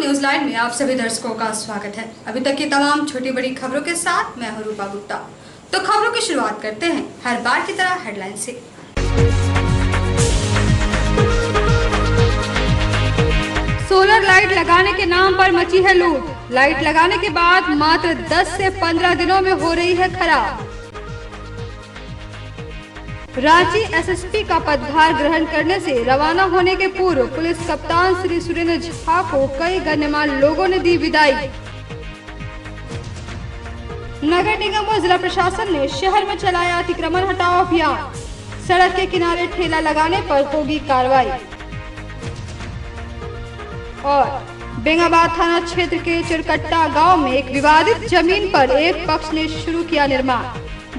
News line में आप सभी दर्शकों का स्वागत है। अभी तक की तमाम छोटी बड़ी खबरों के साथ मैं हूं रूपा गुप्ता। तो खबरों की शुरुआत करते हैं हर बार की तरह हेडलाइन से। सोलर लाइट लगाने के नाम पर मची है लूट। लाइट लगाने के बाद मात्र 10 से 15 दिनों में हो रही है खराब। रांची एसएसपी का पदभार ग्रहण करने से रवाना होने के पूर्व पुलिस कप्तान श्री सुरेंद्र झा को कई गण्यमान्य लोगों ने दी विदाई। नगर निगम व जिला प्रशासन ने शहर में चलाया अतिक्रमण हटाओ अभियान। सड़क के किनारे ठेला लगाने पर होगी कार्रवाई। और बेंगाबाद थाना क्षेत्र के चिरकट्टा गांव में एक विवादित जमीन पर एक पक्ष ने शुरू किया निर्माण,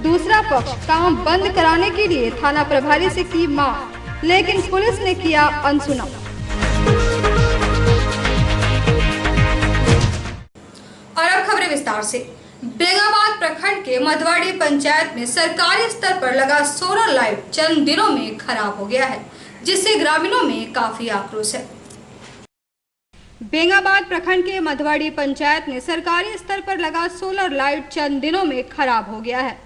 दूसरा पक्ष काम बंद कराने के लिए थाना प्रभारी से की मांग, लेकिन पुलिस ने किया अनसुना। और अब खबरें विस्तार से। बेंगाबाद प्रखंड के मधवाड़ी पंचायत में सरकारी स्तर पर लगा सोलर लाइट चंद दिनों में खराब हो गया है, जिससे ग्रामीणों में काफी आक्रोश है। बेंगाबाद प्रखंड के मधवाड़ी पंचायत में सरकारी स्तर पर लगा सोलर लाइट चंद दिनों में खराब हो गया है,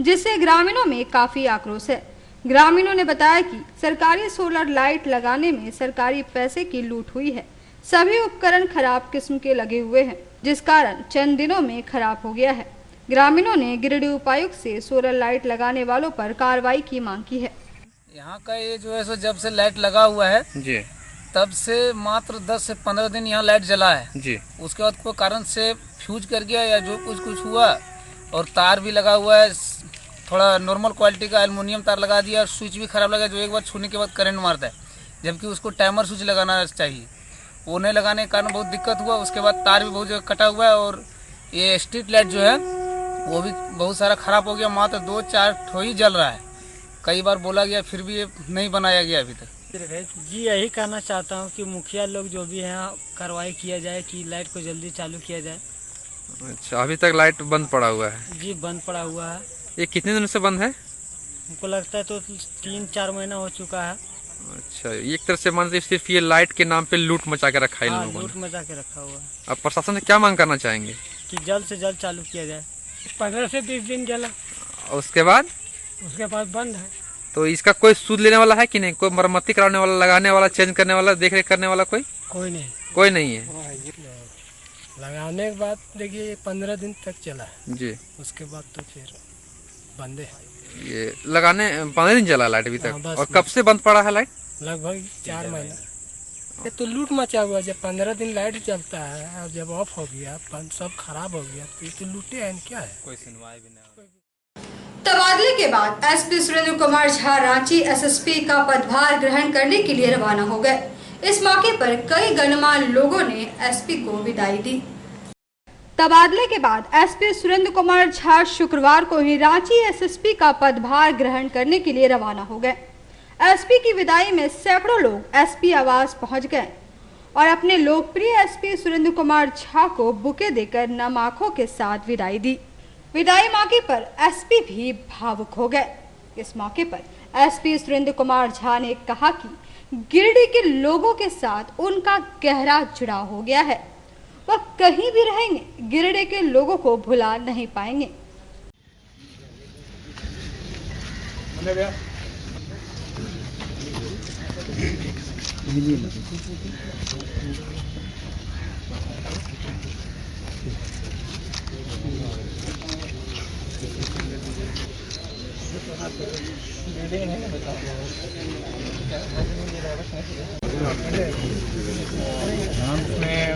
जिससे ग्रामीणों में काफी आक्रोश है। ग्रामीणों ने बताया कि सरकारी सोलर लाइट लगाने में सरकारी पैसे की लूट हुई है। सभी उपकरण खराब किस्म के लगे हुए हैं, जिस कारण चंद दिनों में खराब हो गया है। ग्रामीणों ने गिरिडीह उपायुक्त से सोलर लाइट लगाने वालों पर कार्रवाई की मांग की है। यहाँ का ये जो है सो जब से लाइट लगा हुआ है जी, तब से मात्र 10 से 15 दिन यहाँ लाइट जला है जी। उसके बाद कोई कारण से फ्यूज कर गया या जो कुछ हुआ, और तार भी लगा हुआ है, थोड़ा नॉर्मल क्वालिटी का एल्युमिनियम तार लगा दिया। स्विच भी खराब लगा, जो एक बार छूने के बाद करंट मारता है, जबकि उसको टाइमर स्विच लगाना चाहिए। वो नहीं लगाने के कारण बहुत दिक्कत हुआ। उसके बाद तार भी बहुत जगह कटा हुआ है, और ये स्ट्रीट लाइट जो है वो भी बहुत सारा खराब हो गया। मात्र 2-4 ठो ही जल रहा है। कई बार बोला गया, फिर भी ये नहीं बनाया गया अभी तक। जी यही कहना चाहता हूँ कि मुखिया लोग जो भी हैं कार्रवाई किया जाए कि लाइट को जल्दी चालू किया जाए। अच्छा, अभी तक लाइट बंद पड़ा हुआ है? जी बंद पड़ा हुआ है। ये कितने दिनों से बंद है? हमको लगता है तो 3-4 महीना हो चुका है। अच्छा, एक तरह से मान सिर्फ ये लाइट के नाम पे लूट मचा के रखा है इन लोगों ने। लूट मचा के रखा हुआ है। अब प्रशासन से क्या मांग करना चाहेंगे? कि जल्द से जल्द चालू किया जाए। 15 से 20 दिन जला, उसके बाद बंद है। तो इसका कोई सूद लेने वाला है कि नहीं? कोई मरम्मती कराने वाला, लगाने वाला, चेंज करने वाला, देख रेख करने वाला कोई नहीं है। लगाने के बाद देखिए 15 दिन तक चला है जी, उसके बाद तो फिर बंद है। ये लगाने 15 दिन चला लाइट अभी तक। और कब से बंद पड़ा है लाइट? लगभग 4 महीना। ये तो लूट मचा हुआ। जब 15 दिन लाइट चलता है और जब ऑफ हो गया, सब खराब हो गया, तो ये तो लूटे हैं, क्या है? कोई सुनवाई भी नहीं। तबादले के बाद एसपी सुरेंद्र कुमार झा रांची एसएसपी का पदभार ग्रहण करने के लिए रवाना हो गए। इस मौके पर कई गणमान्य लोगों ने एसपी को विदाई दी। तबादले के बाद एसपी सुरेंद्र कुमार झा शुक्रवार को ही रांची एसएसपी का पदभार ग्रहण करने के लिए रवाना हो गए। एसपी की विदाई में सैकड़ों लोग एसपी आवास पहुंच गए और अपने लोकप्रिय एसपी सुरेंद्र कुमार झा को बुके देकर नम आंखों के साथ विदाई दी। विदाई मौके पर एसपी भी भावुक हो गए। इस मौके पर एसपी सुरेंद्र कुमार झा ने कहा कि गिरिडीह के लोगों के साथ उनका गहरा जुड़ाव हो गया है। वह कहीं भी रहेंगे, गिरिडीह के लोगों को भुला नहीं पाएंगे।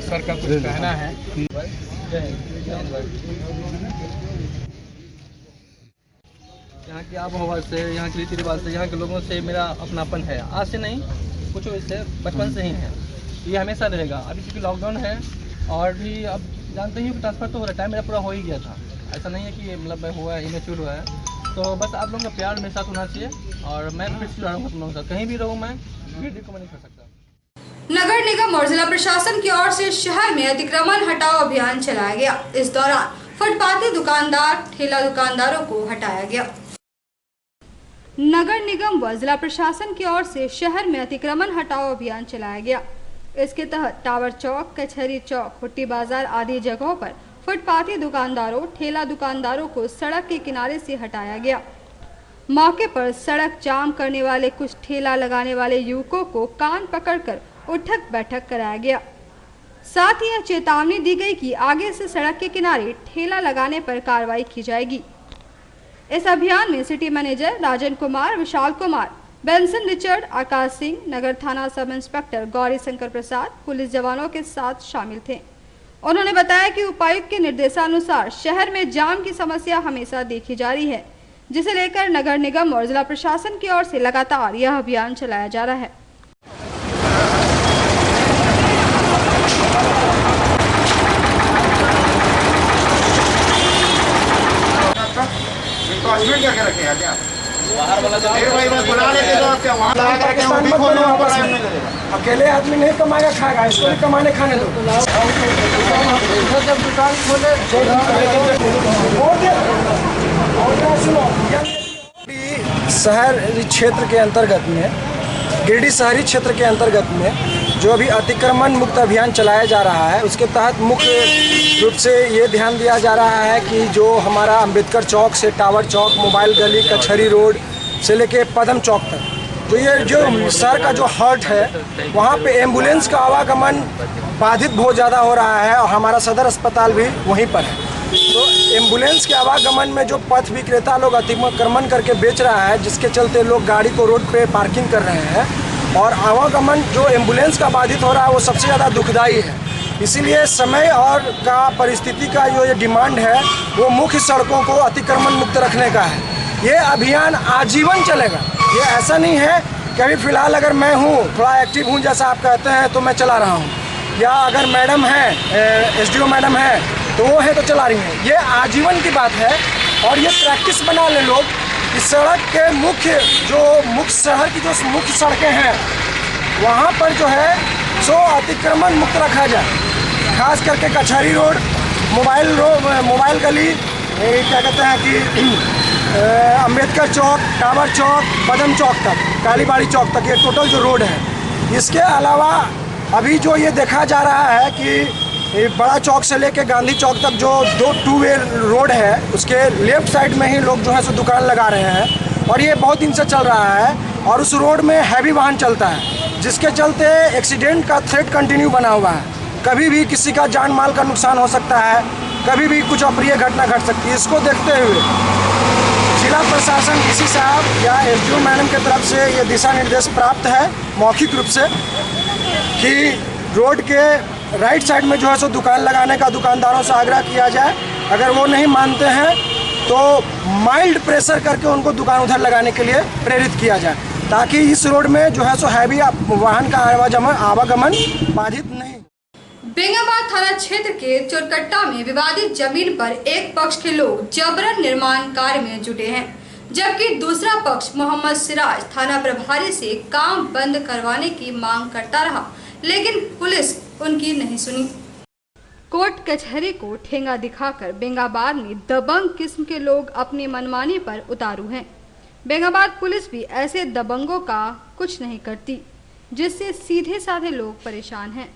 सर का कुछ कहना है? यहाँ की आब हवा से, यहाँ के रीति रिवाज से, यहाँ के लोगों से मेरा अपनापन है। आज से नहीं, कुछ इससे बचपन से ही है। ये हमेशा रहेगा। अभी क्योंकि लॉकडाउन है और भी अब जानते ही ट्रांसफर तो हो रहा, टाइम मेरा पूरा हो ही गया था। ऐसा नहीं है कि मतलब हुआ है, इमेच्योर हुआ है। तो बस आप लोगों का प्यार मेरे साथ होना चाहिए, और मैं फिर से रहूँगा तुम लोगों के साथ। कहीं भी रहूँ, मैं गिरिडीह को मैं नहीं कर सकता। नगर निगम और जिला प्रशासन की ओर से शहर में अतिक्रमण हटाओ अभियान चलाया गया। इस दौरान फुटपाथी दुकानदार, ठेला दुकानदारों को हटाया गया। नगर निगम व जिला प्रशासन की ओर से शहर में अतिक्रमण हटाओ अभियान चलाया गया। इसके तहत टावर चौक, कचहरी चौक, हुट्टी बाजार आदि जगहों पर फुटपाथी दुकानदारों, ठेला दुकानदारों को सड़क के किनारे से हटाया गया। मौके पर सड़क जाम करने वाले कुछ ठेला लगाने वाले युवकों को कान पकड़कर उठक बैठक कराया गया। साथ ही यह चेतावनी दी गई कि आगे से सड़क के किनारे ठेला लगाने पर कार्रवाई की जाएगी। इस अभियान में city manager Rajan Kumar, Vishal Kumar, Benson Richard, Akash Singh, नगर थाना sub inspector Gauri Shankar Prasad police जवानों के साथ शामिल थे। उन्होंने बताया कि उपायुक्त के निर्देशानुसार शहर में जाम की समस्या हमेशा देखी जा रही है, जिसे लेकर नगर निगम और जिला प्रशासन की ओर से लगातार यह अभियान चलाया जा रहा है। अकेले आदमी नहीं कमाएगा खाएगा, इसको भी कमाने खाने दो। जब दुकान खोले शहरी क्षेत्र के अंतर्गत में, गिरिडीह शहरी क्षेत्र के अंतर्गत में जो अभी अतिक्रमण मुक्त अभियान चलाया जा रहा है, उसके तहत मुख्य रूप से ये ध्यान दिया जा रहा है कि जो हमारा अंबेडकर चौक से टावर चौक, मोबाइल गली, कचहरी रोड से लेके पदम चौक तक जो शहर का जो हार्ट है, वहाँ पे एम्बुलेंस का आवागमन बाधित बहुत ज़्यादा हो रहा है और हमारा सदर अस्पताल भी वहीं पर है। तो एम्बुलेंस के आवागमन में जो पथ विक्रेता लोग अतिक्रमण करके बेच रहा है, जिसके चलते लोग गाड़ी को रोड पे पार्किंग कर रहे हैं और आवागमन जो एम्बुलेंस का बाधित हो रहा है वो सबसे ज़्यादा दुखदायी है। इसीलिए समय और का परिस्थिति का जो ये डिमांड है वो मुख्य सड़कों को अतिक्रमण मुक्त रखने का है। ये अभियान आजीवन चलेगा। ये ऐसा नहीं है कि अभी फ़िलहाल अगर मैं हूँ, थोड़ा एक्टिव हूँ जैसा आप कहते हैं, तो मैं चला रहा हूँ, या अगर मैडम हैं, एसडीओ मैडम हैं तो वो है तो चला रही हैं। ये आजीवन की बात है और ये प्रैक्टिस बना ले लोग कि सड़क के मुख्य शहर की जो मुख्य सड़कें हैं वहाँ पर जो है सो अतिक्रमण मुक्त रखा जाए। खास करके कचहरी रोड, मोबाइल गली, क्या कहते हैं कि अंबेडकर चौक, टावर चौक, पदम चौक तक, कालीबाड़ी चौक तक, ये टोटल जो रोड है। इसके अलावा अभी जो ये देखा जा रहा है कि बड़ा चौक से लेके गांधी चौक तक जो 2 वे रोड है, उसके लेफ्ट साइड में ही लोग जो है सो दुकान लगा रहे हैं और ये बहुत दिन से चल रहा है और उस रोड में हैवी वाहन चलता है, जिसके चलते एक्सीडेंट का थ्रेट कंटिन्यू बना हुआ है। कभी भी किसी का जान माल का नुकसान हो सकता है, कभी भी कुछ अप्रिय घटना घट सकती है। इसको देखते हुए जिला प्रशासन डीसी साहब या एसडीओ मैडम की तरफ से ये दिशा निर्देश प्राप्त है मौखिक रूप से कि रोड के राइट साइड में जो है सो दुकान लगाने का दुकानदारों से आग्रह किया जाए। अगर वो नहीं मानते हैं तो माइल्ड प्रेशर करके उनको दुकान उधर लगाने के लिए प्रेरित किया जाए, ताकि इस रोड में जो है सो हैवी वाहन का आवागमन बाधित नहीं। बेंगाबाद थाना क्षेत्र के चोरकट्टा में विवादित जमीन पर एक पक्ष के लोग जबरन निर्माण कार्य में जुटे हैं, जबकि दूसरा पक्ष मोहम्मद सिराज थाना प्रभारी से काम बंद करवाने की मांग करता रहा, लेकिन पुलिस उनकी नहीं सुनी। कोर्ट कचहरी को ठेंगा दिखाकर बेंगाबाद में दबंग किस्म के लोग अपनी मनमानी पर उतारू हैं। बेंगाबाद पुलिस भी ऐसे दबंगों का कुछ नहीं करती, जिससे सीधे साधे लोग परेशान हैं।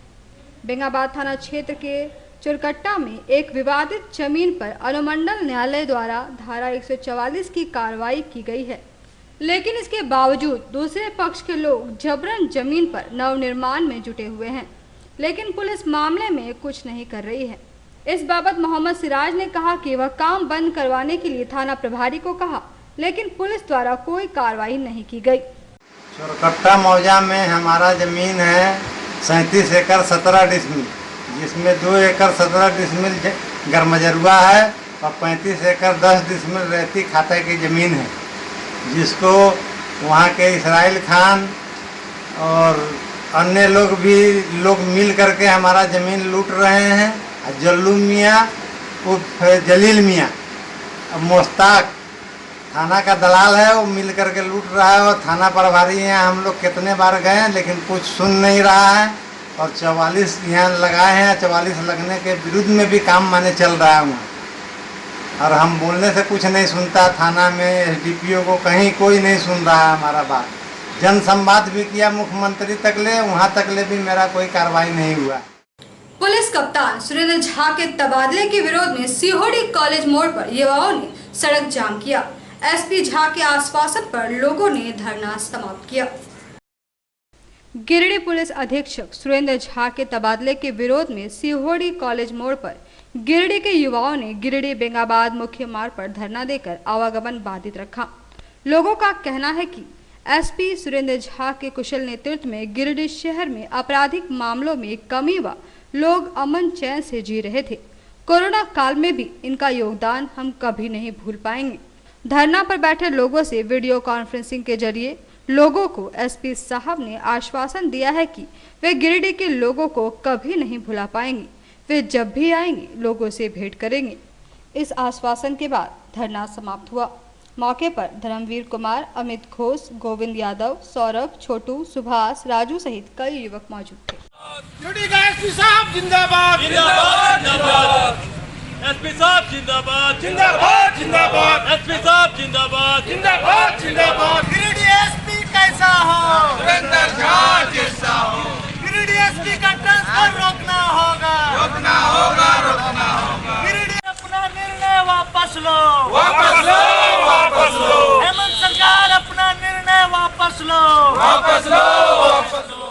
बेंगाबाद थाना क्षेत्र के चुरकट्टा में एक विवादित जमीन पर अनुमंडल न्यायालय द्वारा धारा 144 की कार्रवाई की गई है, लेकिन इसके बावजूद दूसरे पक्ष के लोग जबरन जमीन पर नवनिर्माण में जुटे हुए हैं, लेकिन पुलिस मामले में कुछ नहीं कर रही है। इस बाबत मोहम्मद सिराज ने कहा कि वह काम बंद करवाने के लिए थाना प्रभारी को कहा, लेकिन पुलिस द्वारा कोई कार्रवाई नहीं की गई। चुरकट्टा मौजा में हमारा जमीन है 37 एकड़ 17 डिसमिल, जिसमें 2 एकड़ 17 डिसमिल गरमजरुआ है और 35 एकड़ 10 डिसमिल रेती खाता की ज़मीन है, जिसको वहाँ के इसराइल खान और अन्य लोग मिल करके हमारा ज़मीन लूट रहे हैं। जल्लू मियाँ उर्फ जलील मियाँ मुश्ताक थाना का दलाल है, वो मिल करके लूट रहा है और थाना प्रभारी हैं। हम लोग कितने बार गए हैं लेकिन कुछ सुन नहीं रहा है और 44 यहाँ लगाए हैं। 44 लगने के विरुद्ध में भी काम माने चल रहा है वहाँ, और हम बोलने से कुछ नहीं सुनता। थाना में एसडीपीओ को कहीं कोई नहीं सुन रहा है हमारा बात। जन संवाद भी किया मुख्यमंत्री तक ले, वहाँ तक ले भी मेरा कोई कार्रवाई नहीं हुआ। पुलिस कप्तान सुरेंद्र झा के तबादले के विरोध में सीहोड़ी कॉलेज मोड़ पर युवाओं ने सड़क जाम किया। एसपी झा के आश्वासन पर लोगों ने धरना समाप्त किया। गिरिडीह पुलिस अधीक्षक सुरेंद्र झा के तबादले के विरोध में सीहोड़ी कॉलेज मोड़ पर गिरिडीह के युवाओं ने गिरिडीह बेंगाबाद मुख्य मार्ग पर धरना देकर आवागमन बाधित रखा। लोगों का कहना है कि एसपी सुरेंद्र झा के कुशल नेतृत्व में गिरिडीह शहर में आपराधिक मामलों में कमी व लोग अमन चैन से जी रहे थे। कोरोना काल में भी इनका योगदान हम कभी नहीं भूल पाएंगे। धरना पर बैठे लोगों से वीडियो कॉन्फ्रेंसिंग के जरिए लोगों को एसपी साहब ने आश्वासन दिया है कि वे गिरिडीह के लोगों को कभी नहीं भुला पाएंगे। वे जब भी आएंगे लोगों से भेंट करेंगे। इस आश्वासन के बाद धरना समाप्त हुआ। मौके पर धर्मवीर कुमार, अमित घोष, गोविंद यादव, सौरभ, छोटू, सुभाष, राजू सहित कई युवक मौजूद थे। एसपी साहब जिंदाबाद, जिंदाबाद, जिंदाबाद। एसपी साहब जिंदाबाद, जिंदाबाद, जिंदाबाद। एसपी साहब जिंदाबाद, जिंदाबाद, जिंदाबाद। गिरिडीह एसपी कैसा हो? सुरेंद्र झा जैसा हो। गिरिडीह एसपी का ट्रांसफर रोकना होगा, रोकना होगा, रोकना होगा। गिरिडीह अपना निर्णय वापस लो, वापस लो, वापस लो। हेमंत सरकार अपना निर्णय वापस लो, वापस लो, वापस लो।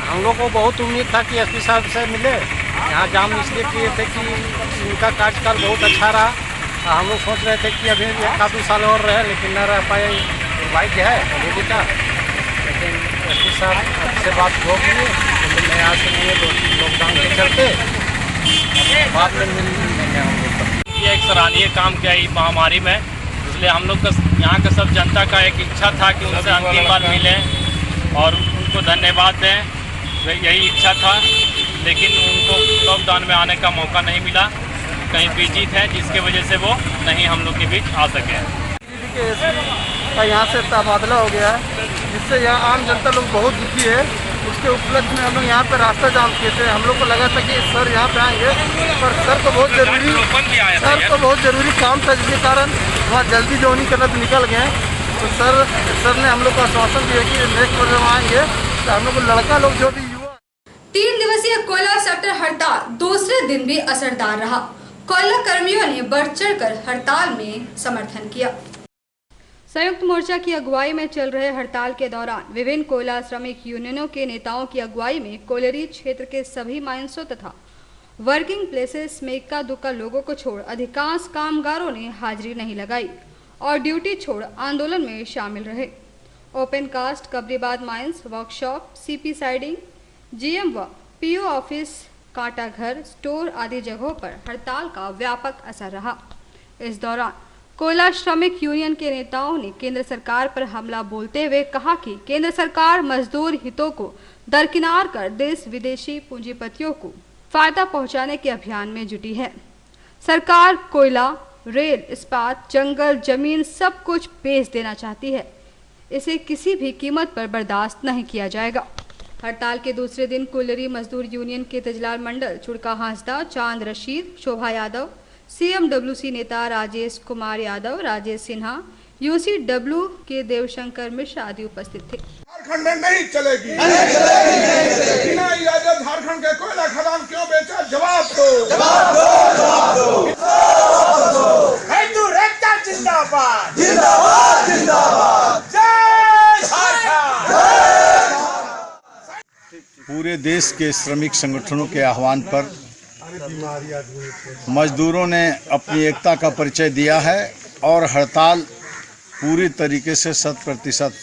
हम लोग को बहुत उम्मीद था कि एसपी साहब से मिले। यहाँ जाम इसलिए किए थे कि इनका कार्यकाल बहुत अच्छा रहा। हम लोग सोच रहे थे कि अभी एक आध साल और रहे, लेकिन न रह पाए। दुर्भाग्य है मोदी का। लेकिन एसपी साहब से बात हो गई, तो मैं यहाँ से लिए लॉकडाउन के चलते बाद में मिल लेंगे हम लोग। ये एक सराहनीय काम किया इस महामारी में, इसलिए हम लोग का यहाँ का सब जनता का एक इच्छा था कि उनसे अंतिम बार मिलें और उनको धन्यवाद दें। यही इच्छा था, लेकिन उनको लॉकडाउन में आने का मौका नहीं मिला, कहीं बिजी थे, जिसके वजह से वो नहीं हम लोग के बीच आ सके। का यहाँ से तबादला हो गया है, जिससे यहाँ आम जनता लोग बहुत दुखी है। उसके उपलक्ष्य में हम लोग यहाँ पर रास्ता जाम किए थे। हम लोग को लगा था कि सर यहाँ पे आएंगे, पर सर को बहुत ज़रूरी काम था, जिसके कारण वहाँ जल्दी जो नहीं करना तो निकल गए। तो सर ने हम लोग को आश्वासन दिया कि नेक्स्ट बार जब आएंगे तो हम लोग को लड़का लोग जो भी 3 दिवसीय कोयला सेक्टर हड़ताल दूसरे दिन भी असरदार रहा। कोयला कर्मियों ने बढ़ चढ़कर हड़ताल में समर्थन किया। संयुक्त मोर्चा की अगुवाई में चल रहे हड़ताल के दौरान विभिन्न कोयला श्रमिक यूनियनों के नेताओं की अगुवाई में कोयलरी क्षेत्र के सभी माइंसों तथा वर्किंग प्लेसेस में इक्का दुक्का लोगों को छोड़ अधिकांश कामगारों ने हाजिरी नहीं लगाई और ड्यूटी छोड़ आंदोलन में शामिल रहे। Open cast, Kabribad mines, workshop, CP siding, GM व पीओ ऑफिस, कांटा घर, स्टोर आदि जगहों पर हड़ताल का व्यापक असर रहा। इस दौरान कोयला श्रमिक यूनियन के नेताओं ने केंद्र सरकार पर हमला बोलते हुए कहा कि केंद्र सरकार मजदूर हितों को दरकिनार कर देश विदेशी पूंजीपतियों को फायदा पहुंचाने के अभियान में जुटी है। सरकार कोयला, रेल, इस्पात, जंगल, जमीन सब कुछ बेच देना चाहती है। इसे किसी भी कीमत पर बर्दाश्त नहीं किया जाएगा। हड़ताल के दूसरे दिन कोयलरी मजदूर यूनियन के तजलाल मंडल, चुड़का हांसदा, चांद रशीद, शोभा यादव, CMWC नेता राजेश कुमार यादव, राजेश सिन्हा, UCW के देवशंकर मिश्रा आदि उपस्थित थे। झारखंड में नहीं चलेगी, बिना इजाजत झारखंड के कोयला खदान क्यों बेचा? जवाब दो, जवाब दो, जवाब दो। जिंदाबाद, जिंदाबाद, जिंदाबाद। जय झारखंड। पूरे देश के श्रमिक संगठनों के आह्वान पर मजदूरों ने अपनी एकता का परिचय दिया है और हड़ताल पूरी तरीके से 100%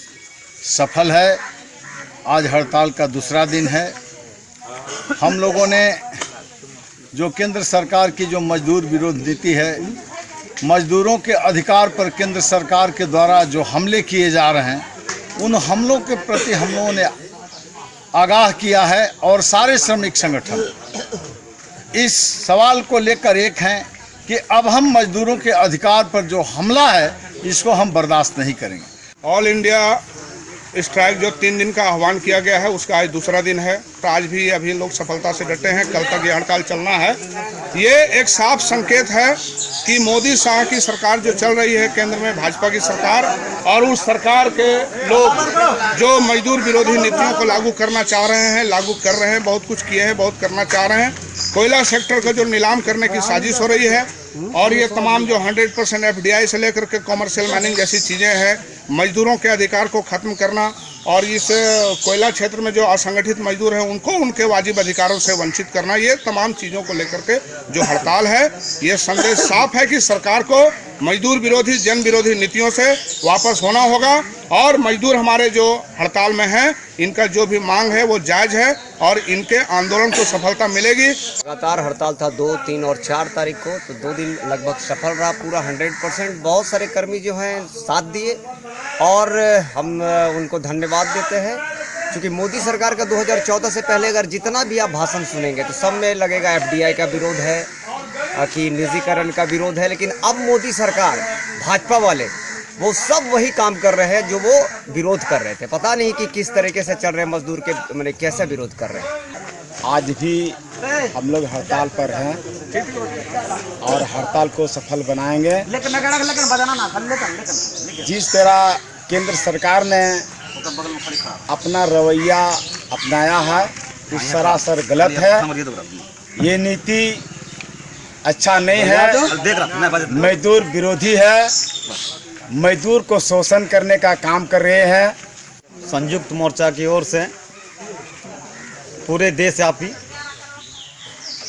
सफल है। आज हड़ताल का दूसरा दिन है। हम लोगों ने जो केंद्र सरकार की जो मजदूर विरोध नीति है, मजदूरों के अधिकार पर केंद्र सरकार के द्वारा जो हमले किए जा रहे हैं, उन हमलों के प्रति हम लोगों ने आगाह किया है और सारे श्रमिक संगठन इस सवाल को लेकर एक हैं कि अब हम मजदूरों के अधिकार पर जो हमला है, इसको हम बर्दाश्त नहीं करेंगे। ऑल इंडिया स्ट्राइक जो 3 दिन का आह्वान किया गया है उसका आज दूसरा दिन है। तो आज भी अभी लोग सफलता से डटे हैं, कल तक ये हड़ताल चलना है। ये एक साफ संकेत है कि मोदी शाह की सरकार जो चल रही है केंद्र में, भाजपा की सरकार, और उस सरकार के लोग जो मजदूर विरोधी नीतियों को लागू करना चाह रहे हैं, लागू कर रहे हैं, बहुत कुछ किए हैं, बहुत करना चाह रहे हैं। कोयला सेक्टर का जो नीलाम करने की साजिश हो रही है और ये तमाम जो 100% FDI से लेकर के कॉमर्शियल माइनिंग जैसी चीज़ें हैं, मजदूरों के अधिकार को खत्म करना और इस कोयला क्षेत्र में जो असंगठित मजदूर हैं उनको उनके वाजिब अधिकारों से वंचित करना, ये तमाम चीज़ों को लेकर के जो हड़ताल है, ये संदेश साफ है कि सरकार को मजदूर विरोधी, जन विरोधी नीतियों से वापस होना होगा और मजदूर हमारे जो हड़ताल में हैं इनका जो भी मांग है वो जायज़ है और इनके आंदोलन को सफलता मिलेगी। लगातार हड़ताल था 2, 3 और 4 तारीख को, तो 2 दिन लगभग सफल रहा पूरा 100%। बहुत सारे कर्मी जो हैं साथ दिए और हम उनको धन्यवाद देते हैं, क्योंकि मोदी सरकार का 2014 से पहले अगर जितना भी आप भाषण सुनेंगे तो सब में लगेगा FDI का विरोध है कि निजीकरण का विरोध है, लेकिन अब मोदी सरकार, भाजपा वाले वो सब वही काम कर रहे हैं जो वो विरोध कर रहे थे। पता नहीं कि किस तरीके से चल रहे हैं मजदूर के, मैंने कैसे विरोध कर रहे हैं। आज भी हम लोग हड़ताल पर हैं और हड़ताल को सफल बनाएंगे। जिस तरह केंद्र सरकार ने अपना रवैया अपनाया है वो सरासर गलत है। ये नीति अच्छा नहीं है, मजदूर विरोधी है, मजदूर को शोषण करने का काम कर रहे हैं। संयुक्त मोर्चा की ओर से पूरे देशव्यापी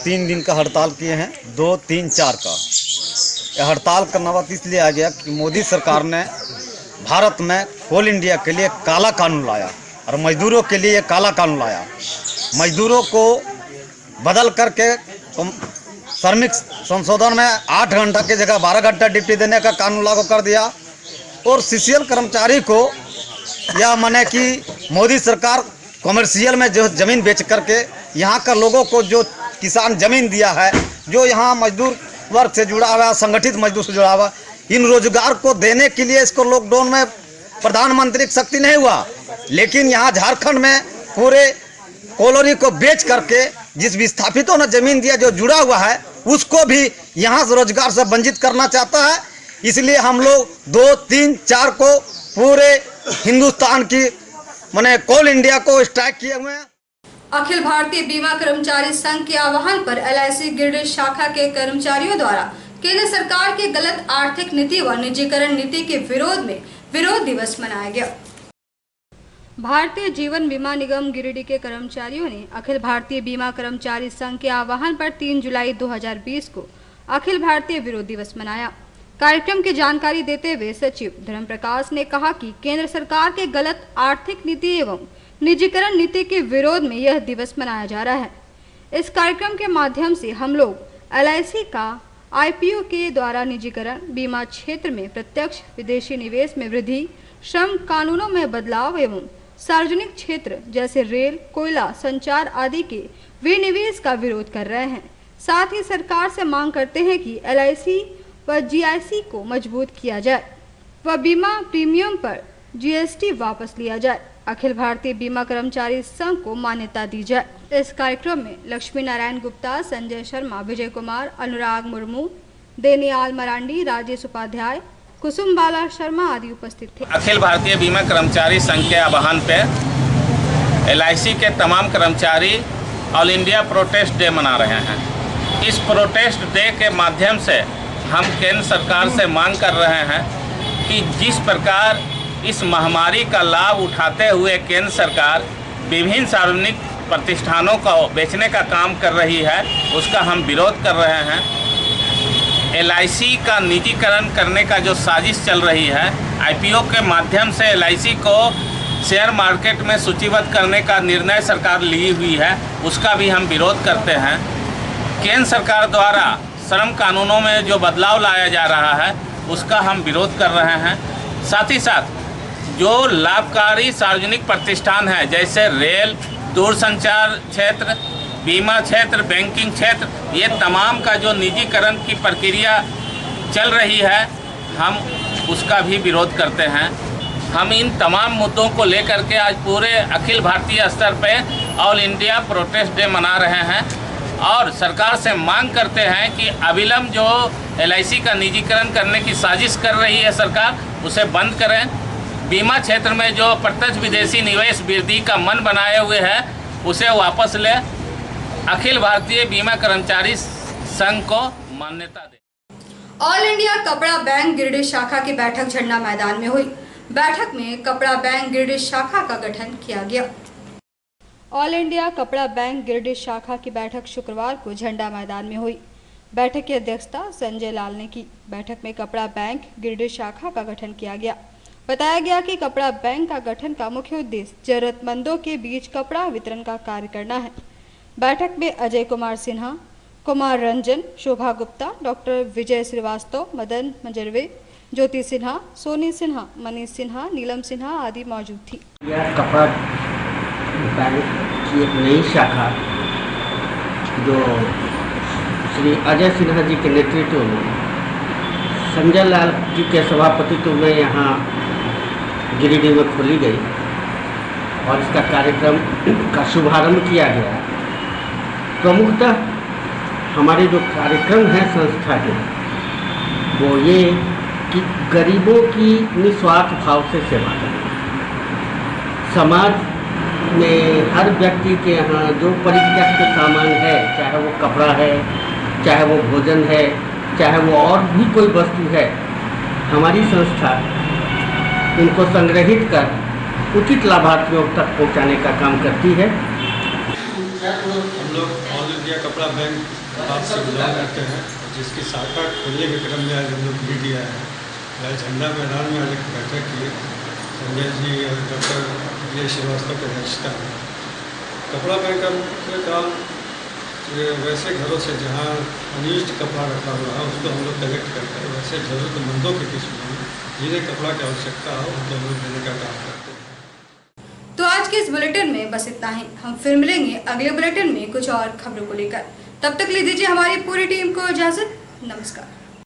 3 दिन का हड़ताल किए हैं, 2, 3, 4 का। यह हड़ताल का नवात इसलिए आ गया कि मोदी सरकार ने भारत में कोल इंडिया के लिए काला कानून लाया और मजदूरों के लिए काला कानून लाया। मजदूरों को बदल करके श्रमिक संशोधन में 8 घंटा की जगह 12 घंटा ड्यूटी देने का कानून लागू कर दिया और CCL कर्मचारी को यह माने कि मोदी सरकार कॉमर्शियल में जो ज़मीन बेच करके यहाँ का लोगों को जो किसान ज़मीन दिया है, जो यहाँ मजदूर वर्ग से जुड़ा हुआ, संगठित मजदूर से जुड़ा हुआ, इन रोजगार को देने के लिए इसको लॉकडाउन में प्रधानमंत्री की शक्ति नहीं हुआ, लेकिन यहाँ झारखंड में पूरे कॉलोनी को बेच करके जिस विस्थापितों ने जमीन दिया, जो जुड़ा हुआ है, उसको भी यहाँ से रोजगार से वंचित करना चाहता है। इसलिए हम लोग 2, 3, 4 को पूरे हिंदुस्तान की माने कोल इंडिया को स्ट्राइक किए हुए हैं। अखिल भारतीय बीमा कर्मचारी संघ के आह्वान पर LIC गिरडीह शाखा के कर्मचारियों द्वारा केंद्र सरकार की गलत आर्थिक नीति व निजीकरण नीति के विरोध में विरोध दिवस मनाया गया। भारतीय जीवन बीमा निगम गिरिडीह के कर्मचारियों ने अखिल भारतीय बीमा कर्मचारी संघ के आह्वान पर 3 जुलाई 2020 को अखिल भारतीय विरोध दिवस मनाया। कार्यक्रम की जानकारी देते हुए सचिव धर्म प्रकाश ने कहा कि केंद्र सरकार के गलत आर्थिक नीति एवं निजीकरण नीति के विरोध में यह दिवस मनाया जा रहा है। इस कार्यक्रम के माध्यम से हम लोग LIC का IPO के द्वारा निजीकरण, बीमा क्षेत्र में प्रत्यक्ष विदेशी निवेश में वृद्धि, श्रम कानूनों में बदलाव एवं सार्वजनिक क्षेत्र जैसे रेल, कोयला, संचार आदि के विनिवेश का विरोध कर रहे हैं। साथ ही सरकार से मांग करते हैं कि LIC व GIC को मजबूत किया जाए व बीमा प्रीमियम पर GST वापस लिया जाए। अखिल भारतीय बीमा कर्मचारी संघ को मान्यता दी जाए। इस कार्यक्रम में लक्ष्मी नारायण गुप्ता, संजय शर्मा, विजय कुमार, अनुराग मुर्मू, देनियाल मरांडी, राजेश उपाध्याय, कुसुम बाला शर्मा आदि उपस्थित थे। अखिल भारतीय बीमा कर्मचारी संघ के आह्वान पे LIC के तमाम कर्मचारी ऑल इंडिया प्रोटेस्ट डे मना रहे हैं। इस प्रोटेस्ट डे के माध्यम से हम केंद्र सरकार से मांग कर रहे हैं कि जिस प्रकार इस महामारी का लाभ उठाते हुए केंद्र सरकार विभिन्न सार्वजनिक प्रतिष्ठानों को बेचने का काम कर रही है, उसका हम विरोध कर रहे हैं। LIC का निजीकरण करने का जो साजिश चल रही है, IPO के माध्यम से LIC को शेयर मार्केट में सूचीबद्ध करने का निर्णय सरकार ली हुई है, उसका भी हम विरोध करते हैं। केंद्र सरकार द्वारा श्रम कानूनों में जो बदलाव लाया जा रहा है, उसका हम विरोध कर रहे हैं। साथ ही साथ जो लाभकारी सार्वजनिक प्रतिष्ठान है, जैसे रेल, दूरसंचार क्षेत्र, बीमा क्षेत्र, बैंकिंग क्षेत्र, ये तमाम का जो निजीकरण की प्रक्रिया चल रही है, हम उसका भी विरोध करते हैं। हम इन तमाम मुद्दों को लेकर के आज पूरे अखिल भारतीय स्तर पे ऑल इंडिया प्रोटेस्ट डे मना रहे हैं और सरकार से मांग करते हैं कि अविलंब जो LIC का निजीकरण करने की साजिश कर रही है सरकार, उसे बंद करें। बीमा क्षेत्र में जो प्रत्यक्ष विदेशी निवेश वृद्धि का मन बनाए हुए है उसे वापस ले। अखिल भारतीय बीमा कर्मचारी संघ को मान्यता दे। ऑल इंडिया कपड़ा बैंक गिरिडीह शाखा की बैठक झंडा मैदान में हुई। बैठक में कपड़ा बैंक गिरिडीह शाखा का गठन किया गया। ऑल इंडिया कपड़ा बैंक गिरिडीह शाखा की बैठक शुक्रवार को झंडा मैदान में हुई। बैठक की अध्यक्षता संजय लाल ने की। बैठक में कपड़ा बैंक गिरिडीह शाखा का गठन किया गया। बताया गया कि कपड़ा बैंक का गठन का मुख्य उद्देश्य जरूरतमंदों के बीच कपड़ा वितरण का कार्य करना है। बैठक में अजय कुमार सिन्हा, कुमार रंजन, शोभा गुप्ता, डॉक्टर विजय श्रीवास्तव, मदन मंजरवे, ज्योति सिन्हा, सोनी सिन्हा, मनीष सिन्हा, नीलम सिन्हा आदि मौजूद थी। यह कपड़ा बैंक की एक नई शाखा जो श्री अजय सिन्हा जी के नेतृत्व में संजय लाल जी के सभापतित्व में यहाँ गिरिडीह में खोली गई और इसका कार्यक्रम का शुभारंभ किया गया। प्रमुखतः हमारे जो कार्यक्रम हैं संस्था के वो ये कि गरीबों की निस्वार्थ भाव से सेवा करना। समाज में हर व्यक्ति के यहाँ जो परित्यक्त सामान है, चाहे वो कपड़ा है, चाहे वो भोजन है, चाहे वो और भी कोई वस्तु है, हमारी संस्था उनको संग्रहित कर उचित लाभार्थियों तक पहुँचाने का काम करती है। हम लोग ऑल इंडिया कपड़ा बैंक आपसे बिलोंग करते हैं, जिसकी शाखा खोलने के क्रम में आज हम लोग गिरिडीह आए हैं। आज झंडा मैदान में आज एक बैठक की संजय जी और डॉक्टर विजय श्रीवास्तव की अध्यक्षता में। कपड़ा बैंक का मुख्य काम वैसे घरों से जहाँ अनयूज्ड कपड़ा रखा हुआ है उसको हम लोग कलेक्ट करते हैं, वैसे ज़रूरतमंदों के किस्म में जिन्हें कपड़ा की आवश्यकता हो उनको हम लोग देने का काम करते हैं। तो आज के इस बुलेटिन में बस इतना ही। हम फिर मिलेंगे अगले बुलेटिन में कुछ और खबरों को लेकर। तब तक ले दीजिए हमारी पूरी टीम को इजाजत। नमस्कार।